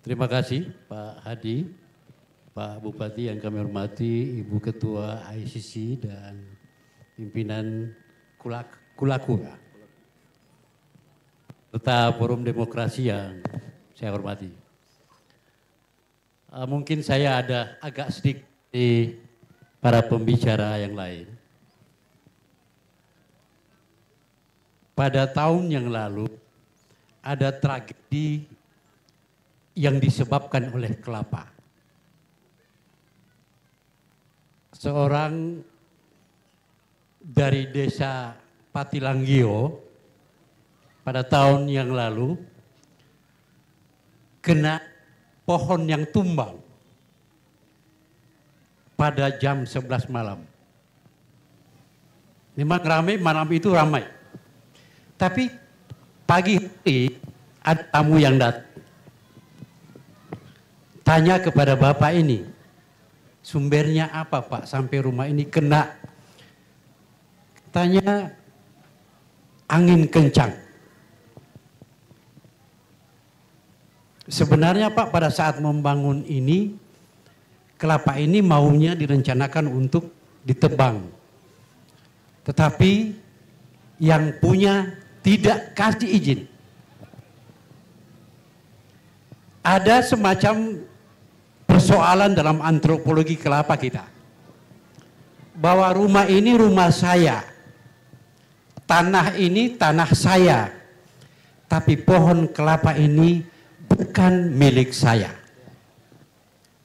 Terima kasih Pak Hadi, Pak Bupati yang kami hormati, Ibu Ketua ICC dan pimpinan Kulaku, serta Forum Demokrasi yang saya hormati. Mungkin saya ada agak sedikit di para pembicara yang lain. Pada tahun yang lalu ada tragedi yang disebabkan oleh kelapa. Seorang dari desa Patilanggio pada tahun yang lalu kena pohon yang tumbang pada jam 11 malam. Memang ramai, malam itu ramai. Tapi pagi hari ada tamu yang datang. Tanya kepada bapak ini, sumbernya apa Pak sampai rumah ini kena? Tanya angin kencang. Sebenarnya Pak pada saat membangun ini, kelapa ini maunya direncanakan untuk ditebang. Tetapi yang punya tidak kasih izin. Ada semacam persoalan dalam antropologi kelapa kita. Bahwa rumah ini rumah saya. Tanah ini tanah saya. Tapi pohon kelapa ini bukan milik saya.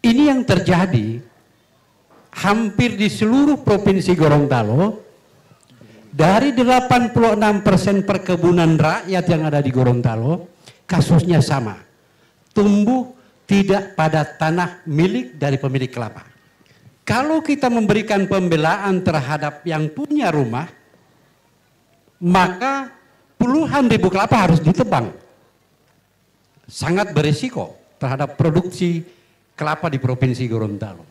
Ini yang terjadi hampir di seluruh provinsi Gorontalo. Dari 86% perkebunan rakyat yang ada di Gorontalo, kasusnya sama. Tumbuh tidak pada tanah milik dari pemilik kelapa. Kalau kita memberikan pembelaan terhadap yang punya rumah, maka puluhan ribu kelapa harus ditebang. Sangat berisiko terhadap produksi kelapa di Provinsi Gorontalo.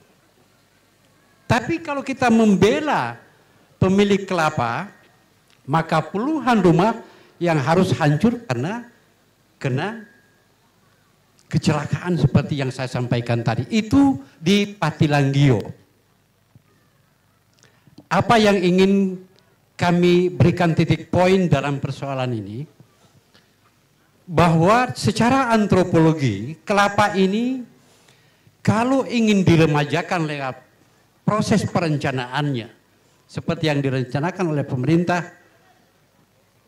Tapi kalau kita membela pemilik kelapa, maka puluhan rumah yang harus hancur karena kena kecelakaan seperti yang saya sampaikan tadi. Itu di Patilanggio. Apa yang ingin kami berikan titik poin dalam persoalan ini, bahwa secara antropologi kelapa ini kalau ingin diremajakan lewat proses perencanaannya seperti yang direncanakan oleh pemerintah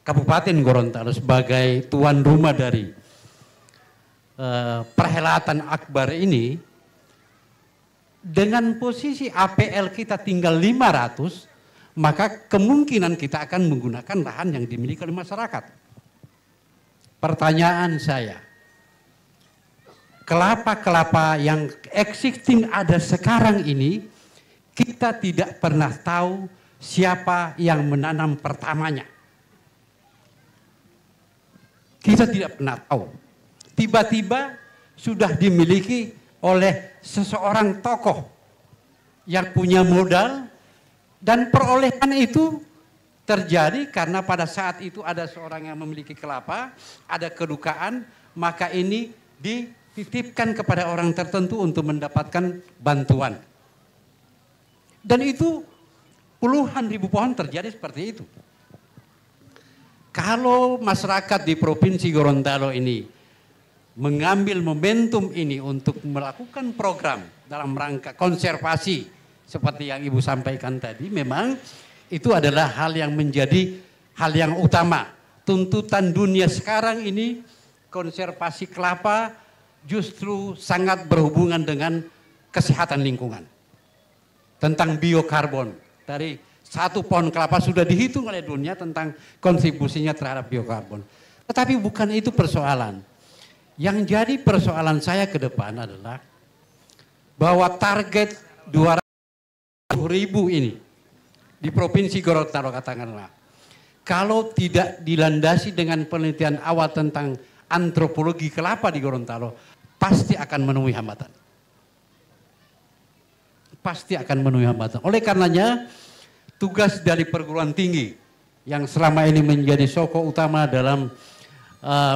Kabupaten Gorontalo sebagai tuan rumah dari perhelatan akbar ini, dengan posisi APL kita tinggal 500, maka kemungkinan kita akan menggunakan lahan yang dimiliki oleh masyarakat. Pertanyaan saya, kelapa-kelapa yang existing ada sekarang ini, kita tidak pernah tahu siapa yang menanam pertamanya. Kita tidak pernah tahu. Tiba-tiba sudah dimiliki oleh seseorang tokoh yang punya modal, dan perolehan itu terjadi karena pada saat itu ada seorang yang memiliki kelapa, ada kedukaan, maka ini dititipkan kepada orang tertentu untuk mendapatkan bantuan. Dan itu puluhan ribu pohon terjadi seperti itu. Kalau masyarakat di Provinsi Gorontalo ini mengambil momentum ini untuk melakukan program dalam rangka konservasi seperti yang Ibu sampaikan tadi, memang itu adalah hal yang menjadi hal yang utama. Tuntutan dunia sekarang ini, konservasi kelapa justru sangat berhubungan dengan kesehatan lingkungan. Tentang biokarbon, dari satu pohon kelapa sudah dihitung oleh dunia tentang kontribusinya terhadap biokarbon. Tetapi bukan itu persoalan. Yang jadi persoalan saya ke depan adalah bahwa target 200.000 ini di Provinsi Gorontalo katakanlah, kalau tidak dilandasi dengan penelitian awal tentang antropologi kelapa di Gorontalo, pasti akan menemui hambatan. Pasti akan menemui hambatan. Oleh karenanya, tugas dari perguruan tinggi yang selama ini menjadi sokok utama dalam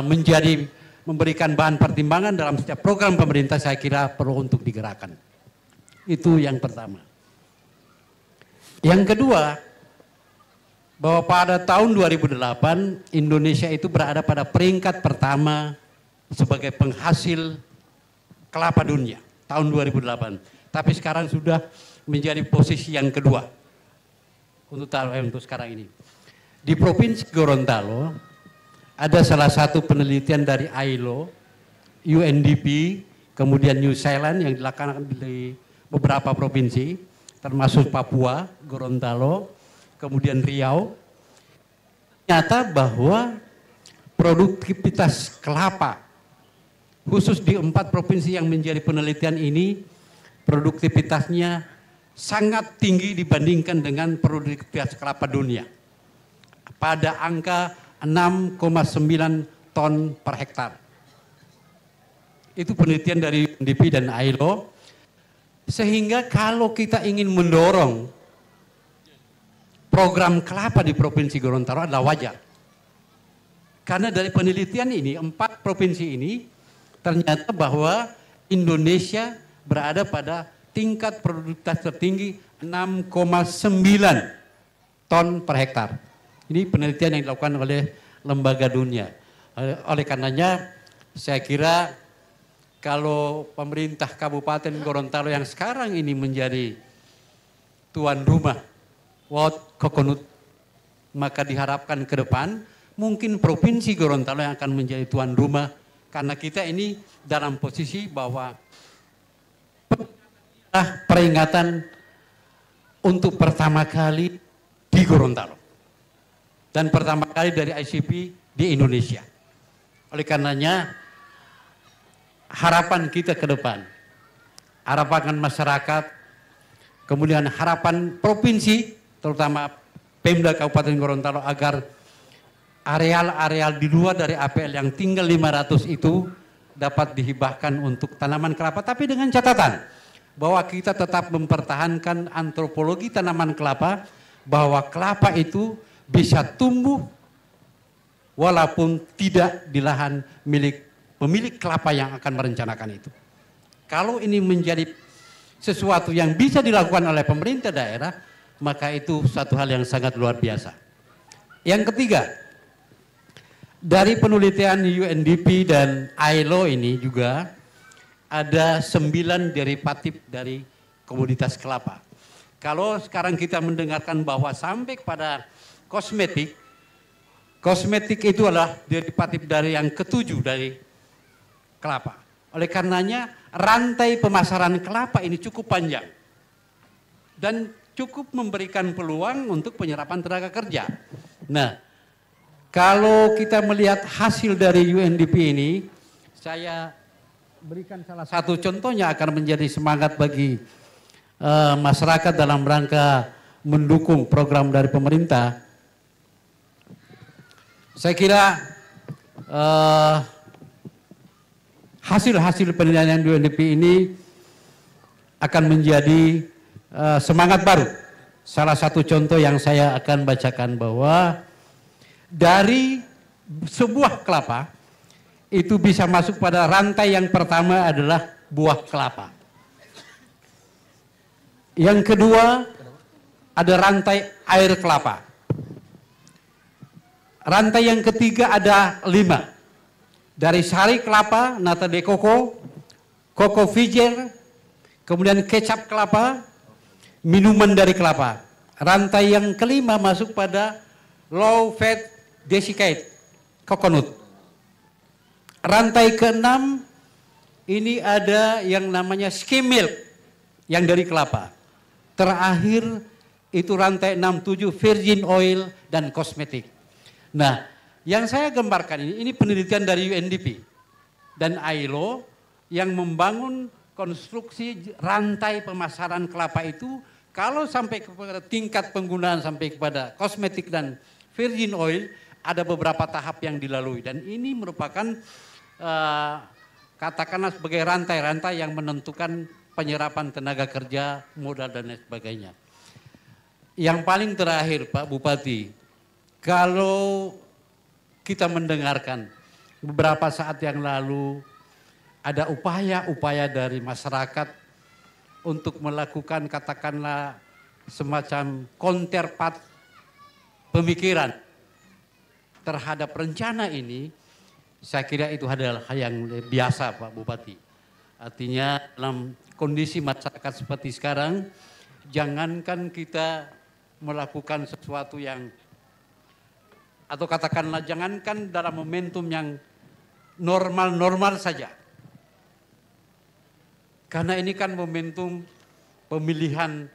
menjadi memberikan bahan pertimbangan dalam setiap program pemerintah saya kira perlu untuk digerakkan. Itu yang pertama. Yang kedua, bahwa pada tahun 2008 Indonesia itu berada pada peringkat pertama sebagai penghasil kelapa dunia tahun 2008. Tapi sekarang sudah menjadi posisi yang kedua untuk sekarang ini. Di Provinsi Gorontalo ada salah satu penelitian dari ILO, UNDP, kemudian New Zealand yang dilaksanakan di beberapa provinsi, termasuk Papua, Gorontalo, kemudian Riau. Ternyata bahwa produktivitas kelapa, khusus di 4 provinsi yang menjadi penelitian ini, produktivitasnya sangat tinggi dibandingkan dengan produktivitas kelapa dunia. Pada angka 6,9 ton per hektar. Itu penelitian dari UNDP dan ILO. Sehingga kalau kita ingin mendorong program kelapa di Provinsi Gorontalo adalah wajar. Karena dari penelitian ini, 4 provinsi ini, ternyata bahwa Indonesia berada pada tingkat produktivitas tertinggi 6,9 ton per hektar. Ini penelitian yang dilakukan oleh lembaga dunia. Oleh karenanya saya kira kalau pemerintah Kabupaten Gorontalo yang sekarang ini menjadi tuan rumah World Coconut, maka diharapkan ke depan mungkin Provinsi Gorontalo yang akan menjadi tuan rumah, karena kita ini dalam posisi bahwa peringatan untuk pertama kali di Gorontalo dan pertama kali dari ICP di Indonesia. Oleh karenanya harapan kita ke depan, harapan masyarakat, kemudian harapan provinsi, terutama Pemda Kabupaten Gorontalo agar areal-areal di luar dari APL yang tinggal 500 itu dapat dihibahkan untuk tanaman kelapa, tapi dengan catatan bahwa kita tetap mempertahankan antropologi tanaman kelapa, bahwa kelapa itu bisa tumbuh walaupun tidak di lahan milik pemilik kelapa yang akan merencanakan itu. Kalau ini menjadi sesuatu yang bisa dilakukan oleh pemerintah daerah, maka itu satu hal yang sangat luar biasa. Yang ketiga, dari penelitian UNDP dan ILO ini juga ada 9 derivatif dari komoditas kelapa. Kalau sekarang kita mendengarkan bahwa sampai pada kosmetik itu adalah derivatif dari yang ketujuh dari kelapa. Oleh karenanya rantai pemasaran kelapa ini cukup panjang dan cukup memberikan peluang untuk penyerapan tenaga kerja. Nah, kalau kita melihat hasil dari UNDP ini, saya berikan salah satu contohnya akan menjadi semangat bagi masyarakat dalam rangka mendukung program dari pemerintah. Saya kira hasil-hasil penelitian UNDP ini akan menjadi semangat baru. Salah satu contoh yang saya akan bacakan bahwa dari sebuah kelapa itu bisa masuk pada rantai yang pertama adalah buah kelapa. Yang kedua ada rantai air kelapa. Rantai yang ketiga ada 5. Dari sari kelapa, nata de coco, coco fijer, kemudian kecap kelapa, minuman dari kelapa. Rantai yang kelima masuk pada low fat desiccated coconut. Rantai keenam ini ada yang namanya skim milk yang dari kelapa. Terakhir itu rantai 67 virgin oil dan kosmetik. Nah, yang saya gambarkan ini penelitian dari UNDP dan ILO yang membangun konstruksi rantai pemasaran kelapa itu. Kalau sampai kepada tingkat penggunaan sampai kepada kosmetik dan virgin oil, ada beberapa tahap yang dilalui. Dan ini merupakan katakanlah sebagai rantai-rantai yang menentukan penyerapan tenaga kerja, modal dan lain sebagainya. Yang paling terakhir Pak Bupati, kalau kita mendengarkan beberapa saat yang lalu ada upaya-upaya dari masyarakat untuk melakukan katakanlah semacam counterpart pemikiran terhadap rencana ini. Saya kira itu adalah hal yang biasa Pak Bupati. Artinya dalam kondisi masyarakat seperti sekarang, jangankan kita melakukan sesuatu yang, atau katakanlah jangankan dalam momentum yang normal-normal saja. Karena ini kan momentum pemilihan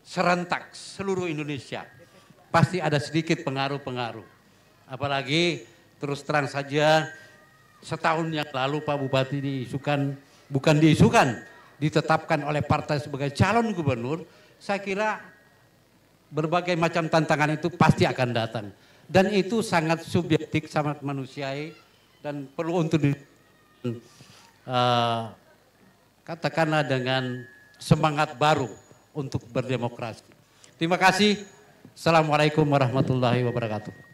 serentak seluruh Indonesia. Pasti ada sedikit pengaruh-pengaruh. Apalagi terus terang saja setahun yang lalu Pak Bupati ditetapkan oleh partai sebagai calon gubernur. Saya kira berbagai macam tantangan itu pasti akan datang. Dan itu sangat subjektif, sangat manusiawi dan perlu untuk katakanlah dengan semangat baru untuk berdemokrasi. Terima kasih. Assalamualaikum warahmatullahi wabarakatuh.